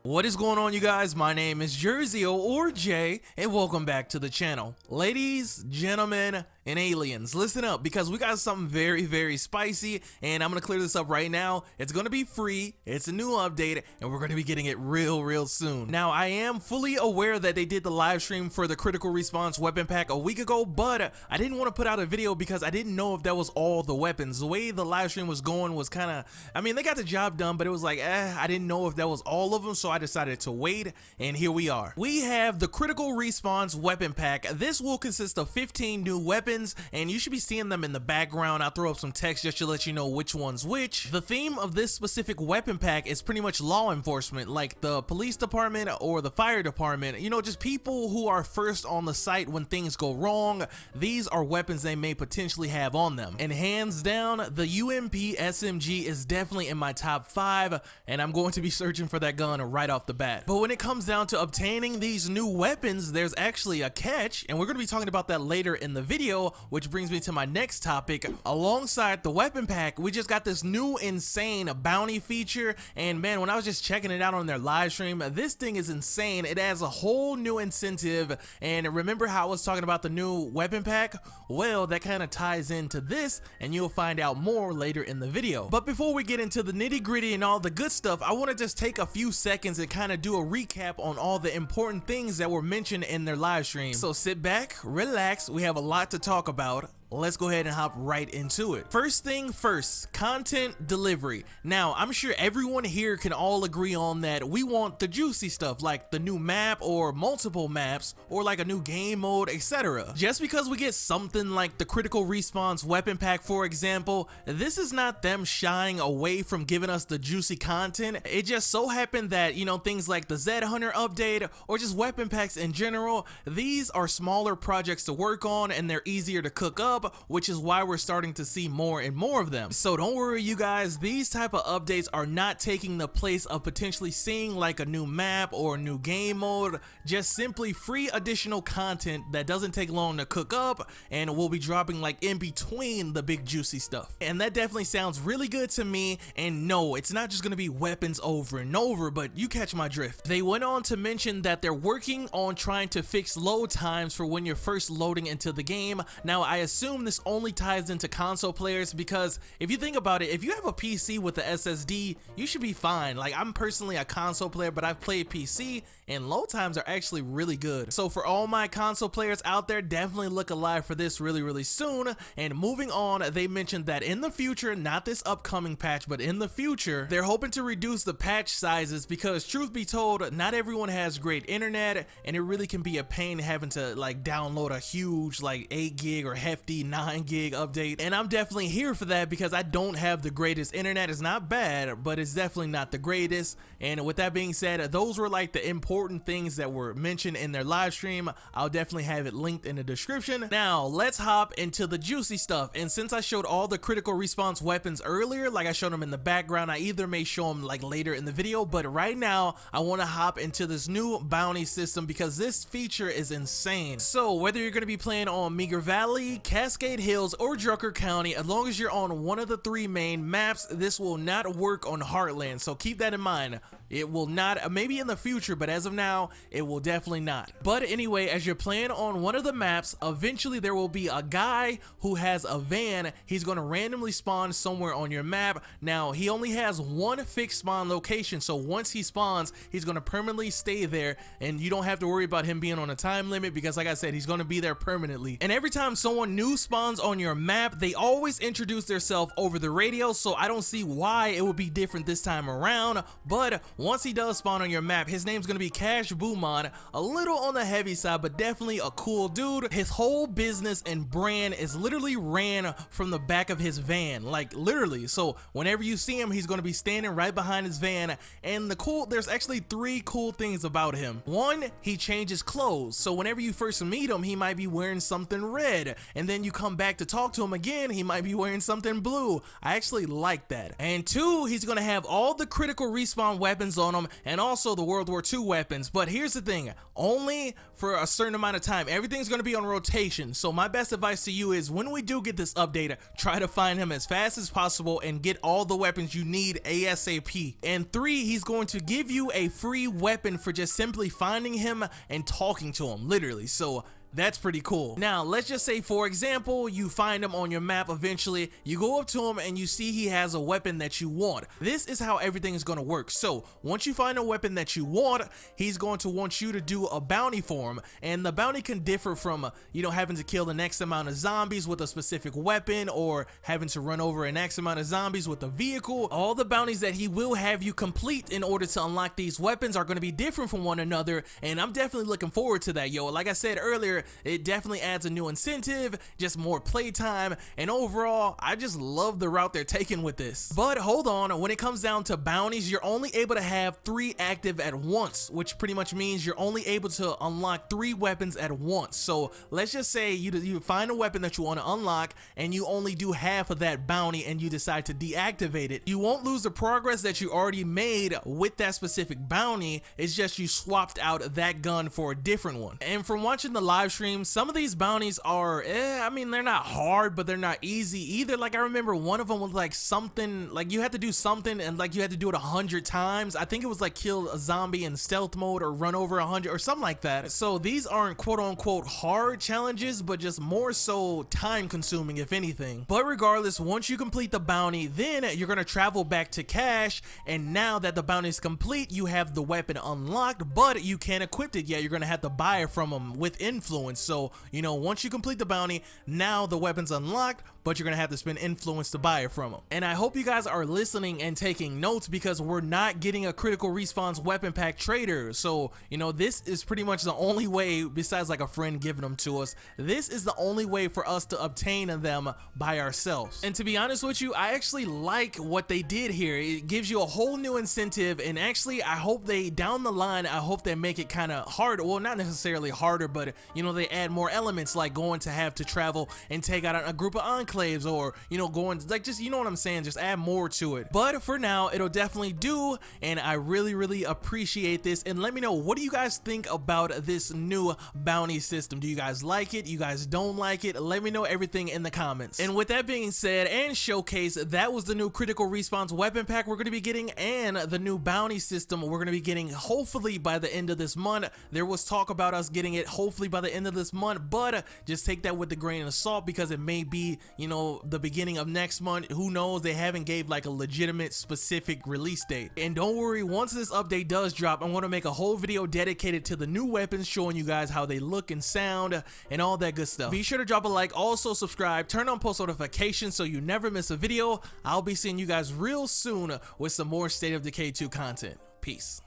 What is going on, you guys? My name is Jersey or Jay, and welcome back to the channel. Ladies, gentlemen, and aliens, listen up, because we got something very spicy, and I'm gonna clear this up right now. It's gonna be free, it's a new update, and we're gonna be getting it real soon. Now, I am fully aware that they did the live stream for the critical response weapon pack a week ago, but I didn't want to put out a video because I didn't know if that was all the weapons. The way the live stream was going was kind of, I mean, they got the job done, but it was like, I didn't know if that was all of them, so I decided to wait, and here we are. We have the critical response weapon pack. This will consist of 15 new weapons, and you should be seeing them in the background. I'll throw up some text just to let you know which one's which. The theme of this specific weapon pack is pretty much law enforcement, like the police department or the fire department, you know, just people who are first on the site when things go wrong. These are weapons they may potentially have on them, and hands down, the UMP SMG is definitely in my top 5, and I'm going to be searching for that gun right off the bat. But when it comes down to obtaining these new weapons, there's actually a catch, and we're going to be talking about that later in the video, which brings me to my next topic. Alongside the weapon pack, we just got this new insane bounty feature, and man, when I was just checking it out on their live stream, this thing is insane. It adds a whole new incentive, and remember how I was talking about the new weapon pack? Well, that kind of ties into this, and you'll find out more later in the video. But before we get into the nitty-gritty and all the good stuff, I want to just take a few seconds and kind of do a recap on all the important things that were mentioned in their live stream. So sit back, relax, we have a lot to talk about. Let's go ahead and hop right into it. First thing first, content delivery. Now, I'm sure everyone here can all agree on that we want the juicy stuff, like the new map or multiple maps, or like a new game mode, etc. Just because we get something like the critical response weapon pack, for example, this is not them shying away from giving us the juicy content. It just so happened that, you know, things like the Z Hunter update or just weapon packs in general, these are smaller projects to work on and they're easier to cook up, which is why we're starting to see more and more of them. So don't worry, you guys, these type of updates are not taking the place of potentially seeing like a new map or a new game mode, just simply free additional content that doesn't take long to cook up and will be dropping like in between the big juicy stuff. And that definitely sounds really good to me, and no, it's not just gonna be weapons over and over, but you catch my drift. They went on to mention that they're working on trying to fix load times for when you're first loading into the game. Now, I assume this only ties into console players, because if you think about it, if you have a PC with the SSD, you should be fine. Like, I'm personally a console player, but I've played PC and load times are actually really good. So for all my console players out there, definitely look alive for this really soon. And moving on, they mentioned that in the future, not this upcoming patch, but in the future, they're hoping to reduce the patch sizes, because truth be told, not everyone has great internet, and it really can be a pain having to like download a huge like 8 gig or hefty 9 gig update. And I'm definitely here for that, because I don't have the greatest internet. It's not bad, but it's definitely not the greatest. And with that being said, those were like the important things that were mentioned in their live stream. I'll definitely have it linked in the description. Now let's hop into the juicy stuff. And since I showed all the critical response weapons earlier, like I showed them in the background, I either may show them like later in the video, but right now I want to hop into this new bounty system, because this feature is insane. So whether you're going to be playing on Meager Valley, Cascade Hills, or Drucker County, as long as you're on one of the 3 main maps, this will not work on Heartland. So keep that in mind. It will not, maybe in the future, but as of now, it will definitely not. But anyway, as you're playing on one of the maps, eventually there will be a guy who has a van. He's going to randomly spawn somewhere on your map. Now, he only has one fixed spawn location, so once he spawns, he's going to permanently stay there, and you don't have to worry about him being on a time limit, because like I said, he's going to be there permanently. And every time someone new spawns on your map, they always introduce themselves over the radio, so I don't see why it would be different this time around. But once he does spawn on your map, his name's gonna be Cash Boomon, a little on the heavy side, but definitely a cool dude. His whole business and brand is literally ran from the back of his van, like literally. So whenever you see him, he's gonna be standing right behind his van. And there's actually 3 cool things about him. One, he changes clothes, so whenever you first meet him, he might be wearing something red, and then you come back to talk to him again, he might be wearing something blue. I actually like that. And 2, he's gonna have all the critical respawn weapons weapons on them, and also the World War II weapons. But here's the thing, only for a certain amount of time. Everything's going to be on rotation, so my best advice to you is when we do get this update, try to find him as fast as possible and get all the weapons you need ASAP. And 3, he's going to give you a free weapon for just simply finding him and talking to him, literally. So that's pretty cool. Now, let's just say, for example, you find him on your map eventually, you go up to him and you see he has a weapon that you want. This is how everything is going to work. So, once you find a weapon that you want, he's going to want you to do a bounty for him, and the bounty can differ from, you know, having to kill the next amount of zombies with a specific weapon, or having to run over an X amount of zombies with a vehicle. All the bounties that he will have you complete in order to unlock these weapons are going to be different from one another, and I'm definitely looking forward to that, yo. Like I said earlier, it definitely adds a new incentive, just more playtime, and overall, I just love the route they're taking with this. But hold on, when it comes down to bounties, you're only able to have 3 active at once, which pretty much means you're only able to unlock 3 weapons at once. So let's just say you find a weapon that you want to unlock, and you only do half of that bounty, and you decide to deactivate it. You won't lose the progress that you already made with that specific bounty, it's just you swapped out that gun for a different one. And from watching the live stream, some of these bounties are, I mean, they're not hard, but they're not easy either. Like, I remember one of them was like something, like you had to do something and like you had to do it 100 times. I think it was like kill a zombie in stealth mode or run over 100 or something like that. So these aren't quote unquote hard challenges, but just more so time consuming, if anything. But regardless, once you complete the bounty, then you're going to travel back to cache, and now that the bounty is complete, you have the weapon unlocked, but you can't equip it yet. You're going to have to buy it from him with influence. So, you know, once you complete the bounty, now the weapon's unlocked, but you're gonna have to spend influence to buy it from him. And I hope you guys are listening and taking notes, because we're not getting a critical respawn's weapon pack trader. So, you know, this is pretty much the only way, besides like a friend giving them to us, this is the only way for us to obtain them by ourselves. And to be honest with you, I actually like what they did here. It gives you a whole new incentive, and actually I hope they, down the line, I hope they make it kind of harder. Well, not necessarily harder, but you know, they add more elements, like going to have to travel and take out a group of enclaves, or you know, going like, just, you know what I'm saying, just add more to it. But for now, it'll definitely do, and I really appreciate this. And let me know, what do you guys think about this new bounty system? Do you guys like it? You guys don't like it? Let me know everything in the comments. And with that being said and showcase, that was the new critical respawn's weapon pack we're going to be getting, and the new bounty system we're going to be getting hopefully by the end of this month. There was talk about us getting it hopefully by the end of this month, but just take that with a grain of salt, because it may be, you know, the beginning of next month. Who knows? They haven't gave like a legitimate specific release date. And don't worry, once this update does drop, I'm going to make a whole video dedicated to the new weapons, showing you guys how they look and sound and all that good stuff. Be sure to drop a like, also subscribe, turn on post notifications so you never miss a video. I'll be seeing you guys real soon with some more State of Decay 2 content. Peace.